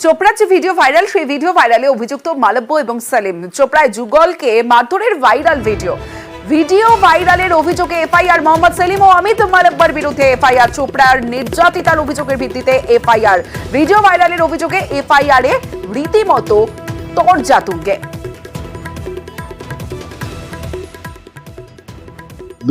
চোপড়ার যে video viral, সেই ভিডিও ভাইরালে অভিযুক্ত মালব্য এবং সালিম। চোপড়ায় যুগলকে মারধরের ভাইরাল ভিডিও ভাইরালের অভিযোগে এফআইআর। মোহাম্মদ সেলিম ও অমিত মালব্যর বিরুদ্ধে এফআইআর। চোপড়ার নির্যাতিতার অভিযোগের ভিত্তিতে এফআইআর। ভিডিও ভাইরালের অভিযোগে এফআইআর এ রীতিমতো তরজা তুঙ্গে।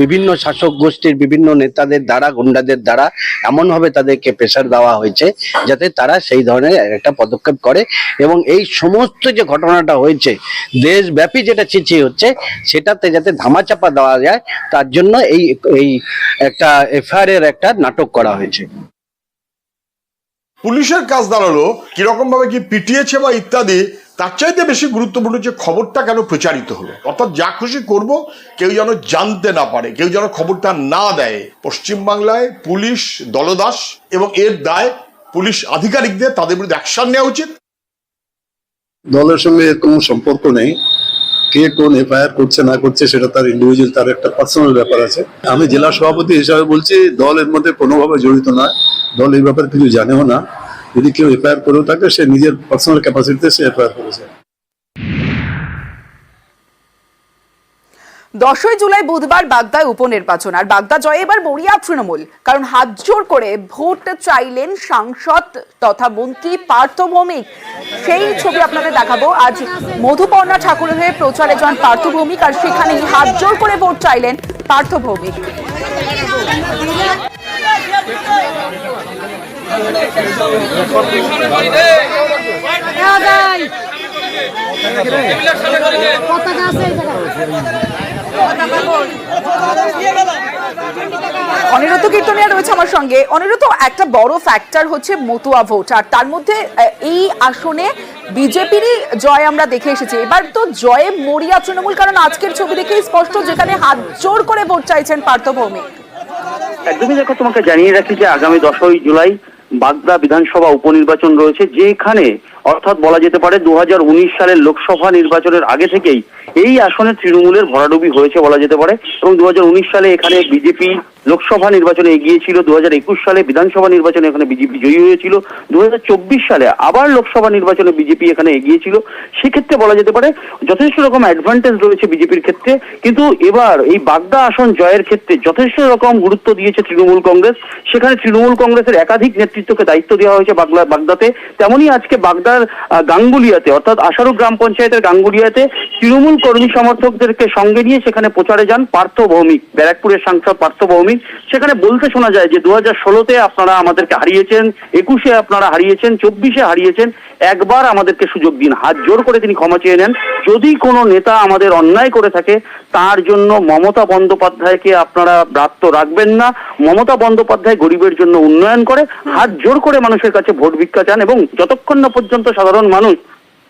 বিভিন্ন শাসক গোষ্ঠীর বিভিন্ন নেতাদের দ্বারা, গুন্ডাদের দ্বারা এমনভাবে তাদেরকে প্রেসার দেওয়া হয়েছে যাতে তারা সেই ধরনের একটা পদক্ষেপ করে, এবং এই সমস্ত যে ঘটনাটা হয়েছে দেশব্যাপী যেটা চিঠি হচ্ছে সেটাতে যাতে ধামাচাপা দেওয়া যায় তার জন্য এই একটা এফআইআর এর একটা নাটক করা হয়েছে। পুলিশের কাজ দাঁড়ালো কিরকম ভাবে কি পিটিয়েছে বা ইত্যাদি, তার চাইতে বেশি গুরুত্বপূর্ণ যে খবরটা কেন প্রচারিত হলো। অর্থাৎ যা খুশি করব, কেউ যেন জানতে না পারে, কেউ যেন খবরটা না দেয়। পশ্চিমবাংলায় পুলিশ দলদাস এবং এর দায় পুলিশ আধিকারিকদের, তাদের বিরুদ্ধে অ্যাকশন নেওয়া উচিত। দলের সঙ্গে কোনো সম্পর্ক নেই, কে কোন এফআইআর করছে না করছে সেটা তার ইন্ডিভিজুয়াল, তার একটা পার্সোনাল ব্যাপার আছে। আমি জেলা সভাপতি হিসাবে বলছি, দল এর মধ্যে কোনোভাবে জড়িত নয়, দল এই ব্যাপারে কিছু জানেও না। যদি কেউ এফআইআর করেও থাকে সে নিজের পার্সোনাল ক্যাপাসিটিতে সে এফআইআর করেছে। 10ই জুলাই বুধবার বাগদায় উপনির্বাচন, আর বাগদা জয়ে এবার মরিয়া তৃণমূল, কারণ হাত জোর করে ভোট চাইলেন সাংসদ তথা মন্ত্রী পার্থ ভৌমিক। সেই ছবি আপনাদের দেখাবো। আজ মধুপর্ণা ঠাকুরের হয়ে প্রচারে যান পার্থ ভৌমিক, আর সেখানেই হাত জোর করে ভোট চাইলেন পার্থ ভৌমিক। অনিরুদ্ধ কীর্তনিয়া রয়েছে আমার সঙ্গে। অনিরুদ্ধ, একটা বড় ফ্যাক্টর হচ্ছে মতুয়া ভোট, আর তার মধ্যে এই আসনে বিজেপিরই জয় আমরা দেখে এসেছি। এবার তো জয়ে মরিয়া তৃণমূল, কারণ আজকের ছবি দেখেই স্পষ্ট যেখানে হাত জোর করে ভোট চাইছেন পার্থ ভৌমিক। একদমই দেখো, তোমাকে জানিয়ে রাখি যে আগামী 10ই জুলাই বাগদা বিধানসভা উপনির্বাচন রয়েছে, যেখানে অর্থাৎ বলা যেতে পারে 2019 সালের লোকসভা নির্বাচনের আগে থেকেই এই আসনে তৃণমূলের ভরাডুবি হয়েছে বলা যেতে পারে। এবং 2019 সালে এখানে বিজেপি লোকসভা নির্বাচনে এগিয়েছিল, 2021 সালে বিধানসভা নির্বাচনে এখানে বিজেপি জয়ী হয়েছিল, 2024 সালে আবার লোকসভা নির্বাচনে বিজেপি এখানে এগিয়েছিল। সেক্ষেত্রে বলা যেতে পারে যথেষ্ট রকম অ্যাডভান্টেজ রয়েছে বিজেপির ক্ষেত্রে। কিন্তু এবার এই বাগদা আসন জয়ের ক্ষেত্রে যথেষ্ট রকম গুরুত্ব দিয়েছে তৃণমূল কংগ্রেস। সেখানে তৃণমূল কংগ্রেসের একাধিক নেতৃত্বকে দায়িত্ব দেওয়া হয়েছে বাগদাতে। তেমনই আজকে বাগদার গাঙ্গুলিয়াতে, অর্থাৎ আশারু গ্রাম পঞ্চায়েতের গাঙ্গুলিয়াতে তৃণমূল কর্মী সমর্থকদেরকে সঙ্গে নিয়ে সেখানে প্রচারে যান পার্থ ভৌমিক, ব্যারাকপুরের সাংসদ পার্থ ভৌমিক। সেখানে বলতে শোনা যায় যে 2016-তে আপনারা আমাদেরকে হারিয়েছেন, 21-এ আপনারা হারিয়েছেন, 24-এ হারিয়েছেন, একবার আমাদেরকে সুযোগ দিন। হাত জোর করে তিনি ক্ষমা চেয়ে নেন। যদি কোনো নেতা আমাদের অন্যায় করে থাকে তার জন্য মমতা বন্দ্যোপাধ্যায়কে আপনারা ব্রাত্য রাখবেন না। মমতা বন্দ্যোপাধ্যায় গরিবের জন্য উন্নয়ন করে, হাত জোর করে মানুষের কাছে ভোট ভিক্ষা চান, এবং যতক্ষণ না পর্যন্ত সাধারণ মানুষ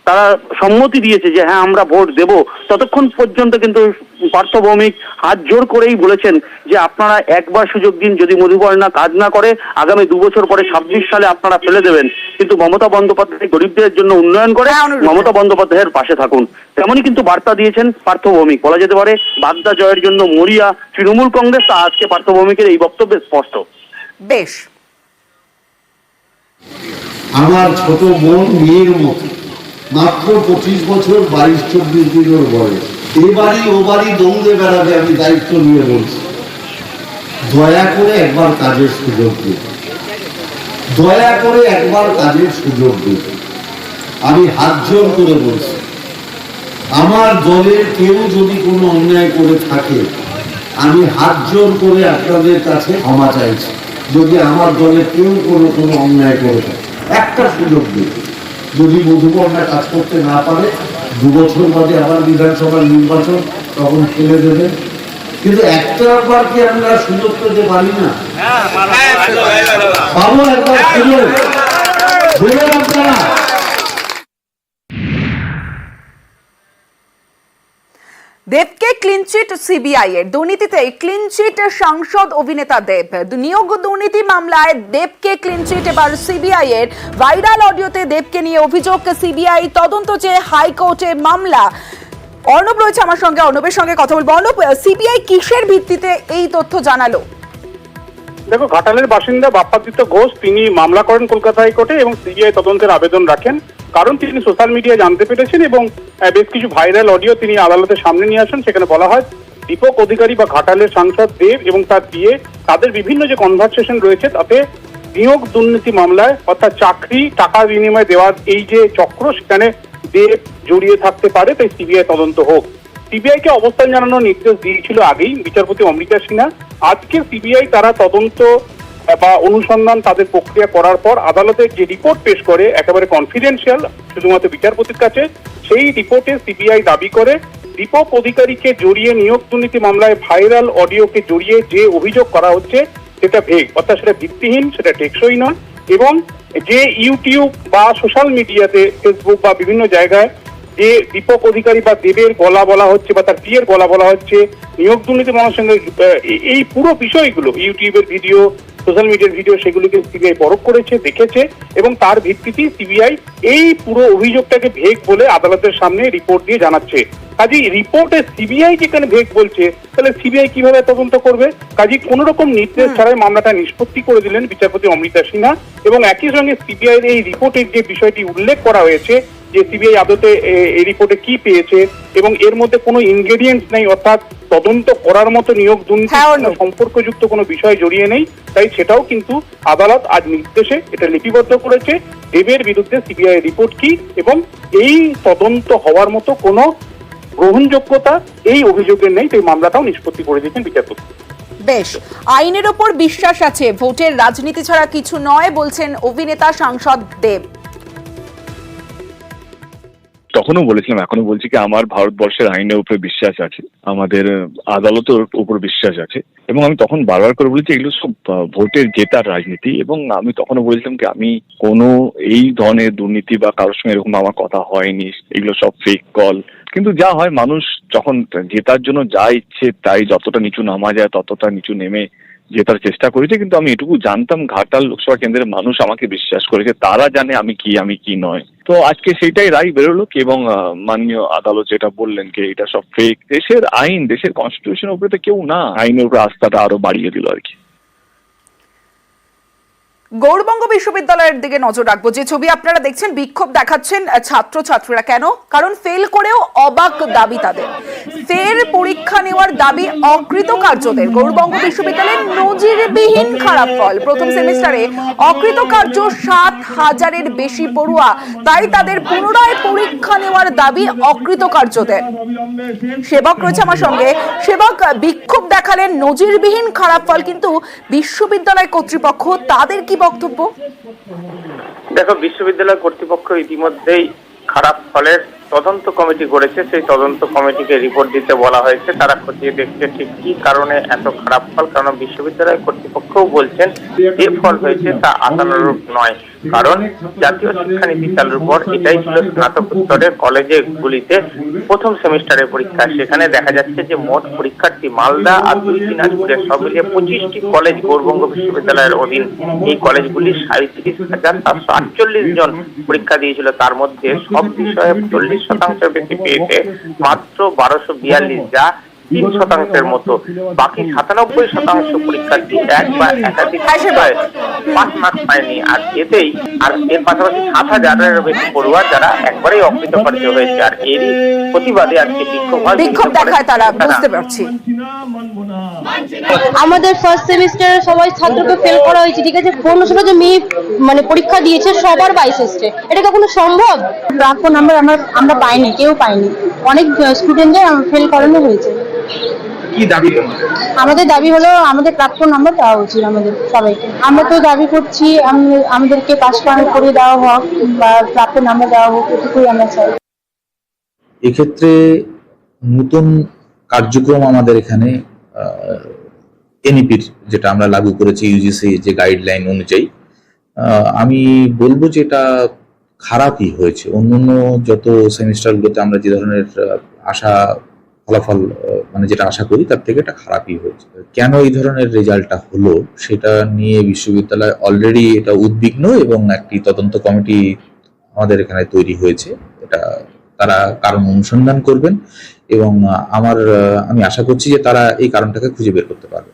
তারা সম্মতি দিয়েছে যে হ্যাঁ আমরা ভোট দেব, ততক্ষণ পর্যন্ত কিন্তু পার্থ ভৌমিক হাত জোর করেই বলেছেন যে আপনারা একবার সুযোগ দিন, যদি মধুপর্ণা কাজ না করে আগামী 2 বছর পরে 26 সালে আপনারা ফেলে দেবেন। কিন্তু মমতা বন্দ্যোপাধ্যায় গরিবদের জন্য উন্নয়ন করে, মমতা বন্দ্যোপাধ্যায়ের পাশে থাকুন। তেমনই কিন্তু বার্তা দিয়েছেন পার্থ ভৌমিক। বলা যেতে পারে বাগদা জয়ের জন্য মরিয়া তৃণমূল কংগ্রেস, তা আজকে পার্থ ভৌমিকের এই বক্তব্যে স্পষ্ট। বেশ, আমার ছোট বোন মেয়ের মতো, মাত্র 25 বছর, 22-24 দিনের বয়স, এবারই ও বাড়ি দৌড়ে বেড়াবে। আমি দায়িত্ব নিয়ে বলছি, দয়া করে একবার কাজের সুযোগ দিন, দয়া করে একবার কাজের সুযোগ দিন। আমি হাত জোর করে বলছি, আমার দলের কেউ যদি কোনো অন্যায় করে থাকে আমি হাত জোর করে আপনাদের কাছে ক্ষমা চাইছি। যদি আমার দলের কেউ কোনো অন্যায় করে থাকে একটা সুযোগ দিন। যদি মধুপর্ণা কাজ করতে না পারে 2 বছর বাদে আবার বিধানসভার নির্বাচন, তখন ফেলে দেবে। কিন্তু একটা বার কি আমরা সুযোগ পেতে পারি না? পাবো একবার সুযোগ, বলুন আপনারা। দেবকে ক্লিনচিট সিবিআই এর। দুর্নীতিতে ক্লিনচিট সাংসদ অভিনেতা দেব। নিয়োগ দুর্নীতি মামলায় দেবকে ক্লিনচিট এবার সিবিআই এর। ভাইরাল অডিওতে দেবকে নিয়ে অভিযোগ, সিবিআই তদন্ত চেয়ে হাইকোর্টে মামলা। অর্ণব রয়েছে আমার সঙ্গে, অর্ণবের সঙ্গে কথা বলবো। অর্ণব, সিবিআই কিসের ভিত্তিতে এই তথ্য জানালো? দেখো, ঘাটালের বাসিন্দা বাপ্পাদিত্য ঘোষ তিনি মামলা করেন কলকাতা হাইকোর্টে এবং সিবিআই তদন্তের আবেদন রাখেন, কারণ তিনি সোশ্যাল মিডিয়ায় জানতে পেরেছেন এবং বেশ কিছু ভাইরাল অডিও তিনি আদালতের সামনে নিয়ে আসেন। সেখানে বলা হয় দীপক অধিকারী বা ঘাটালের সাংসদ দেব এবং তার বিয়ে তাদের বিভিন্ন যে কনভারসেশন রয়েছে তাতে নিয়োগ দুর্নীতি মামলায় অর্থাৎ চাকরি টাকা বিনিময়ে দেওয়ার এই যে চক্র সেখানে দেব জড়িয়ে থাকতে পারে, তাই সিবিআই তদন্ত হোক। সিবিআই কে অবস্থান জানানোর নির্দেশ দিয়েছিল আগেই বিচারপতি অমৃতা সিনহা। আজকে সিবিআই তারা তদন্ত বা অনুসন্ধান তাদের প্রক্রিয়া করার পর আদালতে যে রিপোর্ট পেশ করে একেবারে কনফিডেন্সিয়াল শুধুমাত্র বিচারপতির কাছে, সেই রিপোর্টে সিবিআই দাবি করে দীপক অধিকারীকে জড়িয়ে নিয়োগ দুর্নীতি মামলায় ভাইরাল অডিওকে জড়িয়ে যে অভিযোগ করা হচ্ছে সেটা ভেগ, অর্থাৎ সেটা ভিত্তিহীন, সেটা টেকসই নয় এবং যে ইউটিউব বা সোশ্যাল মিডিয়াতে ফেসবুক বা বিভিন্ন জায়গায় যে দীপক অধিকারী বা দেবের গলা বলা হচ্ছে বা তার বিয়ের গলা বলা হচ্ছে নিয়োগ দুর্নীতি মামলার সঙ্গে, এই পুরো বিষয়গুলো ইউটিউবের ভিডিও সোশ্যাল মিডিয়ার ভিডিও সেগুলিকে সিবিআই পরখ করেছে, দেখেছে এবং তার ভিত্তিতেই সিবিআই এই পুরো অভিযোগটাকে ভেগ বলে আদালতের সামনে রিপোর্ট দিয়ে জানাচ্ছে। কাজেই রিপোর্টে সিবিআই যেখানে ভেগ বলছে তাহলে সিবিআই কিভাবে তদন্ত করবে? কাজেই কোন রকম নির্দেশ ছাড়াই মামলাটা নিষ্পত্তি করে দিলেন বিচারপতি অমৃতা সিনহা এবং একই সঙ্গে সিবিআই এই রিপোর্টের যে বিষয়টি উল্লেখ করা হয়েছে যে সিবিআই আদতে এই রিপোর্টে কি পেয়েছে এবং এর মধ্যে কোনো ইনগ্রেডিয়েন্টস নেই, অর্থাৎ তদন্ত করার মতো নিয়োগ দুর্নীতি সম্পর্কযুক্ত কোনো বিষয় জড়িয়ে নেই, তাই সেটাও কিন্তু আদালত আজ নির্দেশে এটা লিপিবদ্ধ করেছে দেবের বিরুদ্ধে সিবিআই রিপোর্ট কি এবং এই তদন্ত হওয়ার মতো কোনো গ্রহণযোগ্যতা এই অভিযোগের নেই, তাই মামলাটাও নিষ্পত্তি করে দিয়েছেন বিচারপতি। বেশ, আইনের ওপর বিশ্বাস আছে, ভোটের রাজনীতি ছাড়া কিছু নয় বলছেন অভিনেতা সাংসদ দেব। তখনও বলেছিলাম, এখনো বলছি কি আমার ভারতবর্ষের আইনের উপরে বিশ্বাস আছে, আমাদের আদালতের উপর বিশ্বাস আছে এবং আমি তখন বারবার করে বলেছি এগুলো সব ভোটের জেতার রাজনীতি এবং আমি তখনও বলেছিলাম কি আমি কোনো এই ধরনের দুর্নীতি বা কারোর সঙ্গে এরকম আমার কথা হয়নি, এগুলো সব ফেক কল। কিন্তু যা হয় মানুষ যখন জেতার জন্য যা ইচ্ছে তাই যতটা নিচু নামা যায় ততটা নিচু নেমে জেতার চেষ্টা করেছে, কিন্তু আমি এটুকু জানতাম ঘাটাল লোকসভা কেন্দ্রের মানুষ আমাকে বিশ্বাস করেছে, তারা জানে আমি কি নয়। তো আজকে সেইটাই রায় বেরোলো এবং মাননীয় আদালত যেটা বললেন কি এটা সব ফেক। দেশের আইন, দেশের কনস্টিটিউশনের উপরে তো কেউ না, আইনের উপরে আস্থাটা আরো বাড়িয়ে দিল আর কি। গৌড়বঙ্গ বিশ্ববিদ্যালয়ের দিকে নজর রাখবো। যে ছবি আপনারা দেখছেন, বিক্ষোভ দেখাচ্ছেন ছাত্রছাত্রীরা। কেন? কারণ ফেল করেও অবাক দাবি তাদের, ফের পরীক্ষা নেওয়ার দাবি অকৃতকার্যদের। গৌড়বঙ্গ বিশ্ববিদ্যালয়ের নজিরবিহীন খারাপ ফল, প্রথম সেমিস্টারে অকৃতকার্য 7,000-এর বেশি পড়ুয়া, তাই তাদের পুনরায় পরীক্ষা নেওয়ার দাবি অকৃতকার্যদের। সেবক রয়েছে আমার সঙ্গে। সেবক, বিক্ষোভ দেখালেন, নজিরবিহীন খারাপ ফল, কিন্তু বিশ্ববিদ্যালয় কর্তৃপক্ষ তাদের কি বক্তব্য? দেখো, বিশ্ববিদ্যালয় কর্তৃপক্ষ ইতিমধ্যেই খারাপ ফলের তদন্ত কমিটি করেছে, সেই তদন্ত কমিটিকে রিপোর্ট দিতে বলা হয়েছে। তারা খতিয়ে দেখছে ঠিক কি কারণে এত খারাপ ফল, কারণ বিশ্ববিদ্যালয় কর্তৃপক্ষও বলছেন যে ফল হয়েছে তা আশানুরূপ নয়, কারণ জাতীয় শিক্ষানীতি চালুর পর এটাই ছিল স্নাতক স্তরের কলেজগুলিতে প্রথম সেমিস্টারের পরীক্ষা। সেখানে দেখা যাচ্ছে যে মোট পরীক্ষার্থী মালদা আর 2 দিনাজপুরের সব মিলিয়ে 25টি কলেজ গৌড়বঙ্গ বিশ্ববিদ্যালয়ের অধীন। এই কলেজগুলি 37,748 জন পরীক্ষা দিয়েছিল, তার মধ্যে সব বিষয়ে 40% বেশি পেয়েছে মাত্র 1242, যা 3% মতো। বাকি 97% পরীক্ষার্থী এক বা একাধিক বিষয়ে 5 মার্ক পায়নি। আর এতেই আর এর পাশাপাশি 7,000-এর বেশি পড়ুয়া যারা একবারেই অকৃতকার্য হয়েছে। আর এরই প্রতিবাদে আজকে বিক্ষোভ দেখায় তারা, বুঝতে পারছি। আমাদের ফার্স্ট সেমিস্টারে সবাই ছাত্রকে ফেল করা হয়েছে, ঠিক আছে, 1500 যে মেয়ে মানে পরীক্ষা দিয়েছে সবার 22 এসছে, এটা কখনো সম্ভব? প্রাপ্য নাম্বার আমরা পাইনি, কেউ পাইনি, অনেক স্টুডেন্টদের ফেল করানো হয়েছে। কি দাবি? আমাদের দাবি হলো আমাদের প্রাপ্য নাম্বার দেওয়া উচিত আমাদের সবাইকে। আমরা তো দাবি করছি আমাদেরকে পাস করে দেওয়া হোক বা প্রাপ্য নাম্বার দেওয়া হোক, এটুকুই আমরা চাই। এক্ষেত্রে নতুন কার্যক্রম আমাদের এখানে এনইপির যেটা আমরা লাগু করেছি ইউজিসি যে গাইডলাইন অনুযায়ী, আমি বলবো যে এটা খারাপই হয়েছে। অন্যান্য যত সেমিস্টারগুলোতে আমরা যে ধরনের ফলাফল মানে যেটা আশা করি তার থেকে এটা খারাপই হয়েছে। কেন এই ধরনের রেজাল্টটা হলো সেটা নিয়ে বিশ্ববিদ্যালয় অলরেডি এটা উদ্বিগ্ন এবং একটি তদন্ত কমিটি আমাদের এখানে তৈরি হয়েছে। এটা তারা কারণ অনুসন্ধান করবেন এবং আমি আশা করছি যে তারা এই কারণটাকে খুঁজে বের করতে পারবে।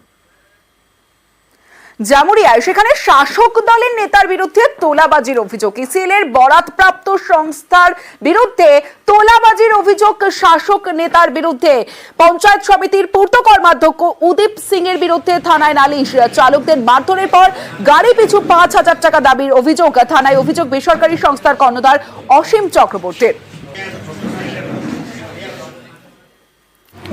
জামুরিয়ায় সেখানে শাসক দলের নেতার বিরুদ্ধে তোলাবাজির অভিযোগ। ইসিএল এর বরাতপ্রাপ্ত সংস্থার বিরুদ্ধে তোলাবাজির অভিযোগ শাসক নেতার বিরুদ্ধে। পঞ্চায়েত সমিতির পূর্ত কর্মাধ্যক্ষ উদীপ সিং এর বিরুদ্ধে থানায় নালিশ। চালকদের মারধরের পর গাড়ি পিছু 5,000 টাকা দাবির অভিযোগ। থানায় অভিযোগ বেসরকারি সংস্থার কর্ণধার অসীম চক্রবর্তীর।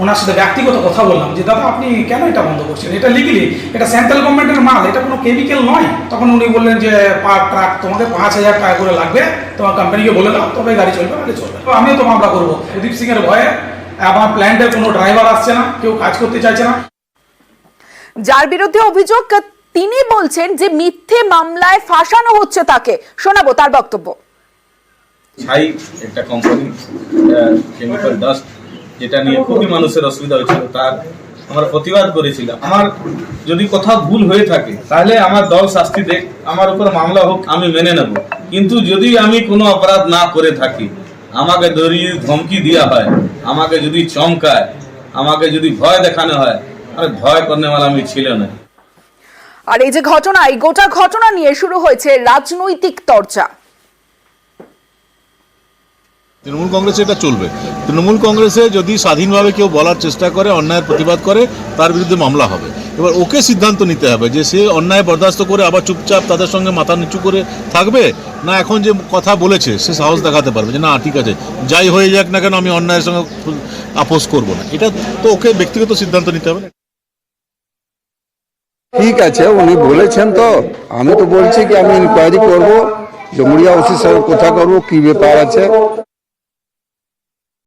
ওনার সাথে ব্যক্তিগত কথা বললাম যে দাদা আপনি কেন এটা বন্ধ করছেন, এটা লিগেলি, এটা সেন্ট্রাল গভর্নমেন্টের মাল, এটা কোনো কেমিক্যাল নয়। তখন উনি বললেন যে পার ট্রাক তোমাকে 5,000 টাকা করে লাগবে, তোমার কোম্পানিকে বলে দাও, তবে গাড়ি চলবে, গাড়ি চলবে। আমিও তো মামলা করবো। প্রদীপ সিং এর ভয়ে আমার প্ল্যান্টের কোনো ড্রাইভার আসছে না, কেউ কাজ করতে চাইছে না। যার বিরুদ্ধে অভিযোগ তিনি বলছেন যে মিথ্যে মামলায় ফাঁসানো হচ্ছে তাকে। শোনাবো তার বক্তব্য। ছাই একটা কোম্পানি কেমিক্যাল ডাস্ট, যেটা নিয়ে খুবই মানুষের অসুবিধা হয়েছিল, তার আমরা প্রতিবাদ করেছিলাম। আমার যদি কোথাও ভুল হয়ে থাকে তাহলে আমার দল শাস্তি দেখ, আমার উপর মামলা হোক, আমি মেনে নেব। কিন্তু যদি আমি কোনো অপরাধ না করে থাকি, আমাকে ধরিয়ে ধমকি দেওয়া হয়, আমাকে যদি চমকায়, আমাকে যদি ভয় দেখানো হয়, আরে ভয় করনে वाला আমি ছিল না। আর এই যে ঘটনা, এই গোটা ঘটনা নিয়ে শুরু হয়েছে রাজনৈতিক চর্চা। তৃণমূল কংগ্রেসে এটা চলবে। তৃণমূল কংগ্রেসে যদি স্বাধীনভাবে কেউ বলার চেষ্টা করে, অন্যায়ের প্রতিবাদ করে, তার বিরুদ্ধে মামলা হবে। এবার ওকে সিদ্ধান্ত নিতে হবে যে সে অন্যায় বরদাস্ত করে আবার চুপচাপ তাদের সঙ্গে মাথা নিচু করে থাকবে, না এখন যে কথা বলেছে সে সাহস দেখাতে পারবে যে না ঠিক আছে, যাই হয়ে যাক না কেন আমি অন্যায়ের সঙ্গে আপোষ করব না। এটা তো ওকে ব্যক্তিগত সিদ্ধান্ত নিতে হবে। ঠিক আছে, উনি বলেছেন, তো আমি তো বলছি কি আমি ইনকোয়ারি করবো, জমুরিয়া ওসির সঙ্গে কথা করবো কি ব্যাপার আছে।